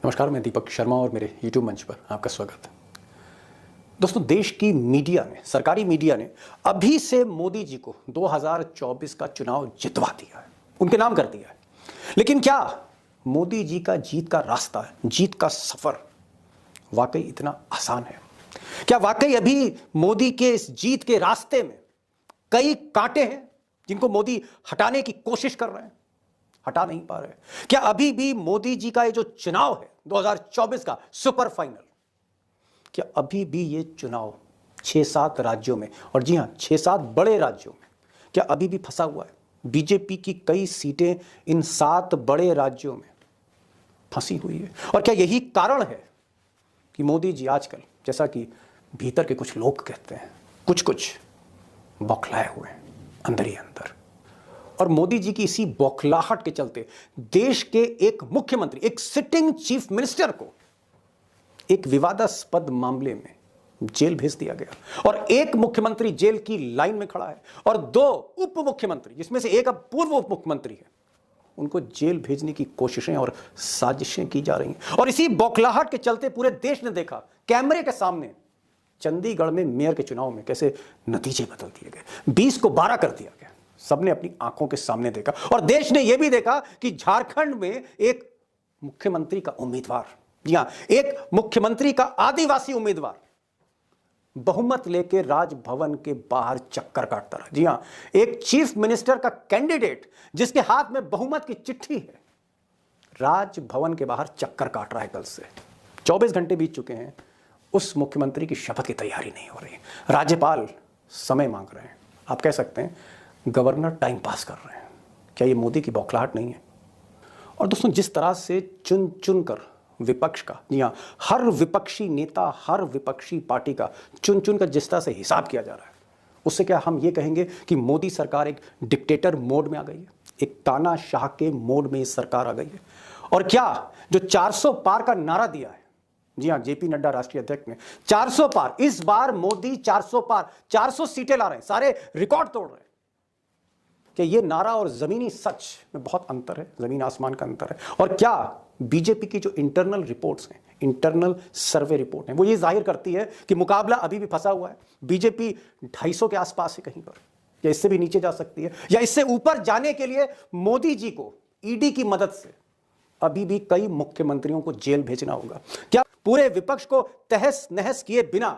नमस्कार, मैं दीपक शर्मा और मेरे YouTube मंच पर आपका स्वागत है। दोस्तों, देश की मीडिया ने, सरकारी मीडिया ने अभी से मोदी जी को 2024 का चुनाव जितवा दिया है, उनके नाम कर दिया है। लेकिन क्या मोदी जी का जीत का रास्ता, जीत का सफर वाकई इतना आसान है? क्या वाकई अभी मोदी के इस जीत के रास्ते में कई कांटे हैं जिनको मोदी हटाने की कोशिश कर रहे हैं, हटा नहीं पा रहे? क्या अभी भी मोदी जी का ये जो चुनाव है 2024 का सुपर फाइनल, क्या अभी भी ये चुनाव 6-7 राज्यों में, और जी हां 6-7 बड़े राज्यों में, क्या अभी भी फंसा हुआ है? बीजेपी की कई सीटें इन 7 बड़े राज्यों में फंसी हुई है। और क्या यही कारण है कि मोदी जी आजकल, जैसा कि भीतर के कुछ लोग कहते हैं, कुछ बौखलाए हुए हैं अंदर ही अंदर? और मोदी जी की इसी बौखलाहट के चलते देश के एक मुख्यमंत्री, एक सिटिंग चीफ मिनिस्टर को एक विवादास्पद मामले में जेल भेज दिया गया। और एक मुख्यमंत्री जेल की लाइन में खड़ा है और 2 उप मुख्यमंत्री, जिसमें से एक अब पूर्व उप मुख्यमंत्री है, उनको जेल भेजने की कोशिशें और साजिशें की जा रही हैं। और इसी बौखलाहट के चलते पूरे देश ने देखा कैमरे के सामने चंडीगढ़ में मेयर के चुनाव में कैसे नतीजे बदल दिए गए, 20 को 12 कर दिया गया। सबने अपनी आंखों के सामने देखा। और देश ने यह भी देखा कि झारखंड में एक मुख्यमंत्री का उम्मीदवार, जी हां, एक मुख्यमंत्री का आदिवासी उम्मीदवार बहुमत लेकर राजभवन के बाहर चक्कर काटता रहा। जी हां, एक चीफ मिनिस्टर का कैंडिडेट जिसके हाथ में बहुमत की चिट्ठी है, राजभवन के बाहर चक्कर काट रहा है। कल से 24 घंटे बीत चुके हैं, उस मुख्यमंत्री की शपथ की तैयारी नहीं हो रही। राज्यपाल समय मांग रहे हैं, आप कह सकते हैं गवर्नर टाइम पास कर रहे हैं। क्या ये मोदी की बौखलाहट नहीं है? और दोस्तों, जिस तरह से चुन चुन कर विपक्ष का, जी हां, हर विपक्षी नेता, हर विपक्षी पार्टी का चुन चुन कर जिस तरह से हिसाब किया जा रहा है, उससे क्या हम ये कहेंगे कि मोदी सरकार एक डिक्टेटर मोड में आ गई है, एक तानाशाह के मोड में इस सरकार आ गई है? और क्या जो 400 पार का नारा दिया है, जी हां, जेपी नड्डा राष्ट्रीय अध्यक्ष ने 400 पार, इस बार मोदी 400 पार, 400 सीटें ला रहे हैं, सारे रिकॉर्ड तोड़ रहे हैं। कि ये नारा और जमीनी सच में बहुत अंतर है, जमीन आसमान का अंतर है। और क्या बीजेपी की जो इंटरनल रिपोर्ट्स हैं, इंटरनल सर्वे रिपोर्ट है, वो ये जाहिर करती है कि मुकाबला अभी भी फंसा हुआ है। बीजेपी 250 के आसपास है कहीं पर, या इससे भी नीचे जा सकती है, या इससे ऊपर जाने के लिए मोदी जी को ईडी की मदद से अभी भी कई मुख्यमंत्रियों को जेल भेजना होगा। क्या पूरे विपक्ष को तहस नहस किए बिना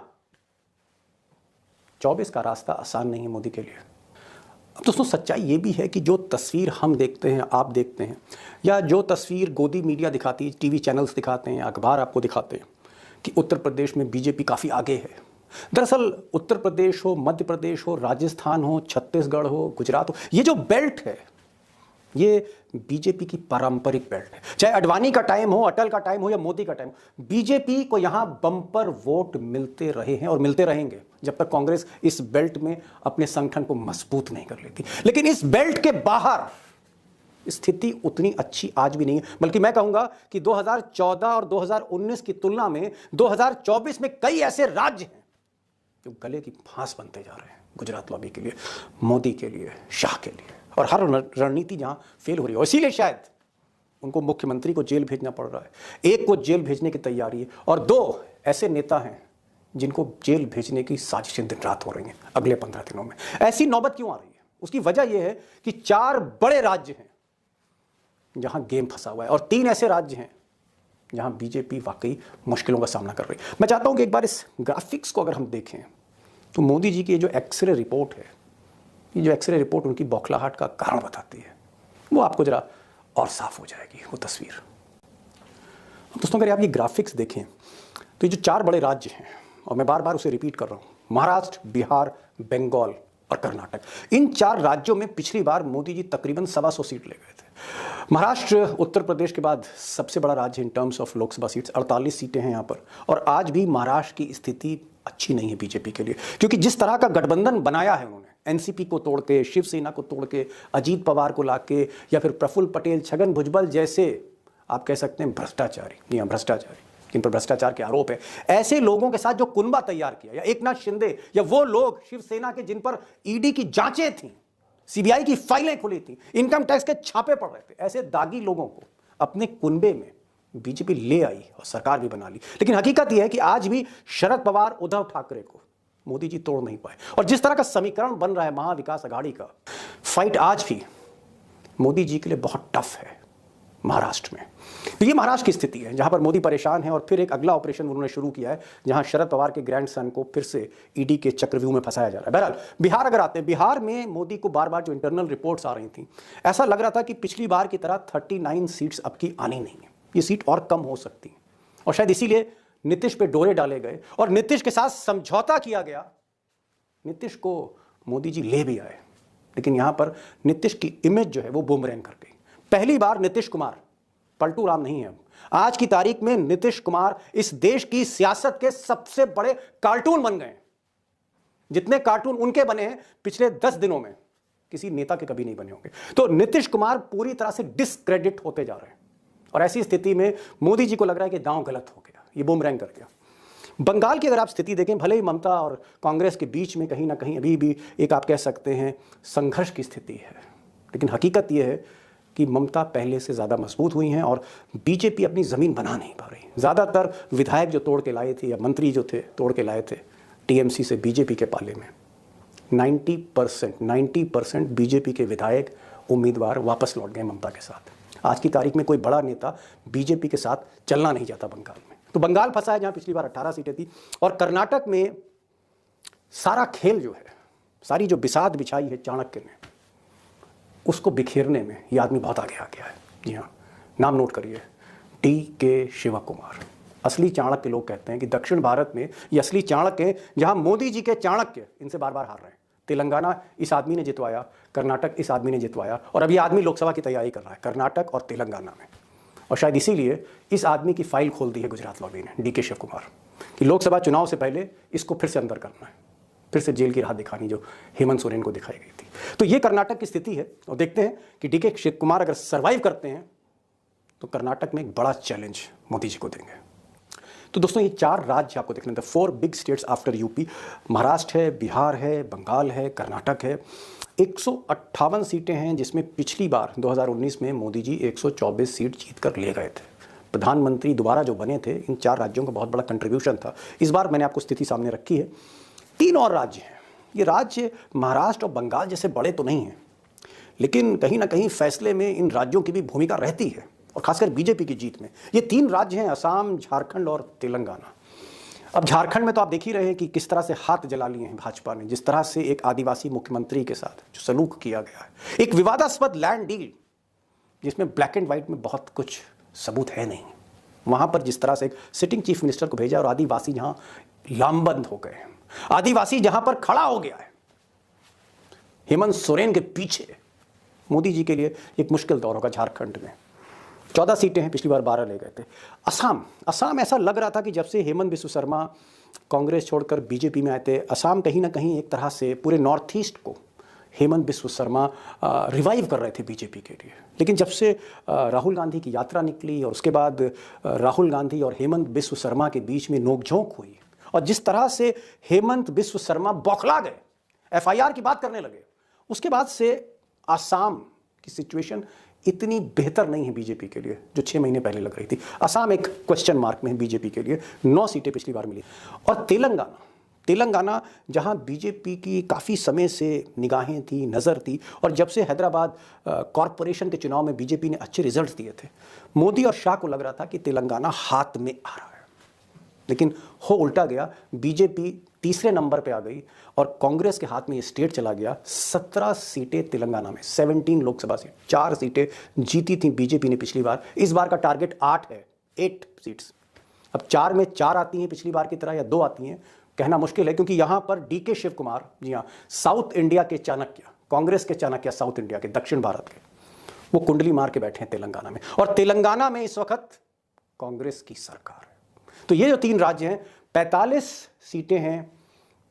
24 का रास्ता आसान नहीं है मोदी के लिए? अब दोस्तों, सच्चाई ये भी है कि जो तस्वीर हम देखते हैं, आप देखते हैं, या जो तस्वीर गोदी मीडिया दिखाती है, टीवी चैनल्स दिखाते हैं, अखबार आपको दिखाते हैं कि उत्तर प्रदेश में बीजेपी काफ़ी आगे है। दरअसल उत्तर प्रदेश हो, मध्य प्रदेश हो, राजस्थान हो, छत्तीसगढ़ हो, गुजरात हो, ये जो बेल्ट है, ये बीजेपी की पारंपरिक बेल्ट है। चाहे अडवाणी का टाइम हो, अटल का टाइम हो, या मोदी का टाइम हो, बीजेपी को यहां बम्पर वोट मिलते रहे हैं और मिलते रहेंगे जब तक कांग्रेस इस बेल्ट में अपने संगठन को मजबूत नहीं कर लेती। लेकिन इस बेल्ट के बाहर स्थिति उतनी अच्छी आज भी नहीं है, बल्कि मैं कहूंगा कि 2014 और 2019 की तुलना में 2024 में कई ऐसे राज्य हैं जो गले की फांस बनते जा रहे हैं गुजरात लॉबी के लिए, मोदी के लिए, शाह के लिए। और हर रणनीति जहां फेल हो रही है, इसीलिए शायद उनको मुख्यमंत्री को जेल भेजना पड़ रहा है। एक को जेल भेजने की तैयारी है, और 2 ऐसे नेता हैं जिनको जेल भेजने की साजिशें दिन रात हो रही हैं अगले 15 दिनों में। ऐसी नौबत क्यों आ रही है? उसकी वजह यह है कि 4 बड़े राज्य हैं जहां गेम फंसा हुआ है, और 3 ऐसे राज्य हैं जहां बीजेपी वाकई मुश्किलों का सामना कर रही है। मैं चाहता हूं कि एक बार इस ग्राफिक्स को अगर हम देखें तो मोदी जी की जो एक्सरे रिपोर्ट है, ये जो एक्सरे रिपोर्ट उनकी बौखलाहट का कारण बताती है, वो आपको जरा और साफ हो जाएगी वो तस्वीर। दोस्तों, अगर आप ये ग्राफिक्स देखें तो ये जो 4 बड़े राज्य हैं, और मैं बार बार उसे रिपीट कर रहा हूँ, महाराष्ट्र, बिहार, बंगाल और कर्नाटक, इन 4 राज्यों में पिछली बार मोदी जी तकरीबन 125 सीट ले गए थे। महाराष्ट्र उत्तर प्रदेश के बाद सबसे बड़ा राज्य in terms of Lok Sabha seats, 48 सीटें हैं यहाँ पर। और आज भी महाराष्ट्र की स्थिति अच्छी नहीं है बीजेपी के लिए, क्योंकि जिस तरह का गठबंधन बनाया है उन्होंने, एनसीपी को तोड़ के, शिवसेना को तोड़ के, अजीत पवार को लाके, या फिर प्रफुल्ल पटेल, छगन भुजबल जैसे आप कह सकते हैं भ्रष्टाचारी, या भ्रष्टाचारी जिन पर भ्रष्टाचार के आरोप है, ऐसे लोगों के साथ जो कुनबा तैयार किया, या एकनाथ शिंदे, या वो लोग शिवसेना के जिन पर ईडी की जांचें थी, सीबीआई की फाइलें खुली थी, इनकम टैक्स के छापे पड़ रहे थे, ऐसे दागी लोगों को अपने कुनबे में बीजेपी ले आई और सरकार भी बना ली। लेकिन हकीकत यह है कि आज भी शरद पवार, उद्धव ठाकरे को मोदी जी तोड़ नहीं पाए। और जिस तरह का समीकरण बन रहा है महाविकास अघाड़ी का, फाइट आज भी मोदी जी के लिए बहुत टफ है महाराष्ट्र में। तो ये महाराष्ट्र की स्थिति है जहां पर मोदी परेशान है और फिर एक अगला ऑपरेशन उन्होंने शुरू किया है जहां शरद पवार के ग्रैंडसन को फिर से ईडी के चक्रव्यूह में फंसाया जा रहा है। बहरहाल बिहार अगर आते हैं, बिहार में मोदी को बार बार जो इंटरनल रिपोर्ट्स आ रही थी, ऐसा लग रहा था कि पिछली बार की तरह 39 सीट्स अब की आनी नहीं है, ये सीट और कम हो सकती है। और शायद इसीलिए नीतीश पे डोरे डाले गए और नीतीश के साथ समझौता किया गया। नीतीश को मोदी जी ले भी आए, लेकिन यहां पर नीतीश की इमेज जो है वो बूमरैंग कर गई। पहली बार नीतीश कुमार, पलटू राम नहीं है, आज की तारीख में नीतीश कुमार इस देश की सियासत के सबसे बड़े कार्टून बन गए। जितने कार्टून उनके बने हैं पिछले 10 दिनों में किसी नेता के कभी नहीं बने होंगे। तो नीतीश कुमार पूरी तरह से डिस्क्रेडिट होते जा रहे हैं और ऐसी स्थिति में मोदी जी को लग रहा है कि दांव गलत हो गया, ये बूमरैंग कर गया। बंगाल की अगर आप स्थिति देखें, भले ही ममता और कांग्रेस के बीच में कहीं ना कहीं अभी भी एक आप कह सकते हैं संघर्ष की स्थिति है, लेकिन हकीकत यह है कि ममता पहले से ज़्यादा मजबूत हुई हैं और बीजेपी अपनी ज़मीन बना नहीं पा रही। ज़्यादातर विधायक जो तोड़ के लाए थे या मंत्री जो थे तोड़ के लाए थे टीएमसी से बीजेपी के पाले में, 90% बीजेपी के विधायक उम्मीदवार वापस लौट गए ममता के साथ। आज की तारीख में कोई बड़ा नेता बीजेपी के साथ चलना नहीं चाहता बंगाल में। तो बंगाल फंसा है जहाँ पिछली बार 18 सीटें थी। और कर्नाटक में सारा खेल जो है, सारी जो बिसात बिछाई है चाणक्य ने, उसको बिखेरने में ये आदमी बहुत आगे आ गया है। जी हाँ, नाम नोट करिए, DK शिवा कुमार। असली चाणक्य लोग कहते हैं कि दक्षिण भारत में ये असली चाणक्य हैं, जहां मोदी जी के चाणक्य इनसे बार बार हार रहे हैं। तेलंगाना इस आदमी ने जितवाया, कर्नाटक इस आदमी ने जितवाया और अब ये आदमी लोकसभा की तैयारी कर रहा है कर्नाटक और तेलंगाना में। और शायद इसीलिए इस आदमी की फाइल खोल दी है गुजरात लॉबी ने, DK शिव कुमार, कि लोकसभा चुनाव से पहले इसको फिर से अंदर करना है, फिर से जेल की राह दिखानी जो हेमंत सोरेन को दिखाई गई थी। तो ये कर्नाटक की स्थिति है और देखते हैं कि DK शिव कुमार अगर सर्वाइव करते हैं तो कर्नाटक में एक बड़ा चैलेंज मोदी जी को देंगे। तो दोस्तों ये 4 राज्य आपको देखने थे, 4 big states after UP. Maharashtra है, बिहार है, बंगाल है, कर्नाटक है। 158 सीटें हैं जिसमें पिछली बार 2019 में मोदी जी 124 सीट जीत कर ले गए थे। प्रधानमंत्री दोबारा जो बने थे, इन 4 राज्यों का बहुत बड़ा कंट्रीब्यूशन था। इस बार मैंने आपको स्थिति सामने रखी है। 3 और राज्य हैं। ये राज्य महाराष्ट्र और बंगाल जैसे बड़े तो नहीं हैं, लेकिन कहीं ना कहीं फैसले में इन राज्यों की भी भूमिका रहती है और खासकर बीजेपी की जीत में। ये 3 राज्य हैं, असम, झारखंड और तेलंगाना। अब झारखंड में तो आप देख ही रहे हैं कि किस तरह से हाथ जला लिए हैं भाजपा ने, जिस तरह से एक आदिवासी मुख्यमंत्री के साथ जो सलूक किया गया है, एक विवादास्पद लैंड डील जिसमें ब्लैक एंड व्हाइट में बहुत कुछ सबूत है नहीं, वहां पर जिस तरह से एक सिटिंग चीफ मिनिस्टर को भेजा और आदिवासी जहां लामबंद हो गए, आदिवासी जहां पर खड़ा हो गया है हेमंत सोरेन के पीछे। मोदी जी के लिए एक मुश्किल दौर होगा। झारखंड में 14 सीटें हैं, पिछली बार 12 ले गए थे। असम ऐसा लग रहा था कि जब से हेमंत बिस्व शर्मा कांग्रेस छोड़कर बीजेपी में आए थे, असम कहीं ना कहीं एक तरह से पूरे नॉर्थ ईस्ट को हेमंत बिस्व शर्मा रिवाइव कर रहे थे बीजेपी के लिए। लेकिन जब से राहुल गांधी की यात्रा निकली और उसके बाद राहुल गांधी और हेमंत बिस्व शर्मा के बीच में नोकझोंक हुई और जिस तरह से हेमंत बिस्व शर्मा बौखला गए, FIR की बात करने लगे, उसके बाद से असम की सिचुएशन इतनी बेहतर नहीं है बीजेपी के लिए जो 6 महीने पहले लग रही थी। असम एक क्वेश्चन मार्क में है बीजेपी के लिए। 9 सीटें पिछली बार मिली। और तेलंगाना जहां बीजेपी की काफ़ी समय से निगाहें थी, नज़र थी, और जब से हैदराबाद कॉरपोरेशन के चुनाव में बीजेपी ने अच्छे रिजल्ट दिए थे, मोदी और शाह को लग रहा था कि तेलंगाना हाथ में आ रहा है। लेकिन हो उल्टा गया, बीजेपी तीसरे नंबर पे आ गई और कांग्रेस के हाथ में ये स्टेट चला गया। 17 सीटें तेलंगाना में, 17 लोकसभा सीट, 4 सीटें जीती थी बीजेपी ने पिछली बार। इस बार का टारगेट 8 है, 8 सीट्स। अब 4 में 4 आती हैं पिछली बार की तरह या 2 आती हैं, कहना मुश्किल है, क्योंकि यहां पर DK शिव कुमार, जी हाँ, साउथ इंडिया के चाणक्य, कांग्रेस के चाणक्य साउथ इंडिया के, दक्षिण भारत के, वो कुंडली मार के बैठे हैं तेलंगाना में। और तेलंगाना में इस वक्त कांग्रेस की सरकार है। तो ये जो 3 राज्य हैं, 45 सीटें हैं,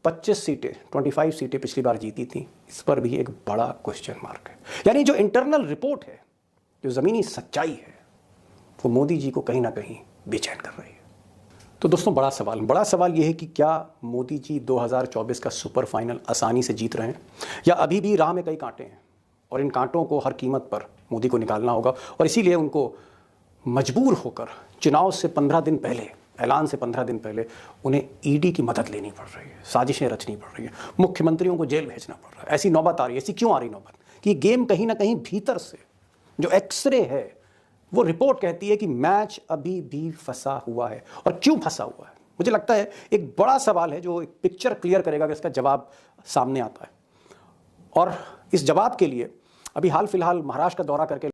25 सीटें, 25 सीटें पिछली बार जीती थी। इस पर भी एक बड़ा क्वेश्चन मार्क है। यानी जो इंटरनल रिपोर्ट है, जो ज़मीनी सच्चाई है, वो मोदी जी को कहीं ना कहीं बेचैन कर रही है। तो दोस्तों बड़ा सवाल ये है कि क्या मोदी जी 2024 का सुपर फाइनल आसानी से जीत रहे हैं, या अभी भी राह में कई कांटे हैं और इन कांटों को हर कीमत पर मोदी को निकालना होगा और इसीलिए उनको मजबूर होकर चुनाव से 15 दिन पहले, ऐलान से 15 दिन पहले उन्हें ईडी की मदद लेनी पड़ रही है, साजिशें रचनी पड़ रही है, मुख्यमंत्रियों को जेल भेजना पड़ रहा है। ऐसी नौबत आ रही है। ऐसी क्यों आ रही नौबत? कि गेम कहीं ना कहीं भीतर से जो एक्सरे है वो रिपोर्ट कहती है कि मैच अभी भी फंसा हुआ है। और क्यों फंसा हुआ है? मुझे लगता है एक बड़ा सवाल है जो एक पिक्चर क्लियर करेगा कि इसका जवाब सामने आता है। और इस जवाब के लिए अभी हाल फिलहाल महाराष्ट्र का दौरा करके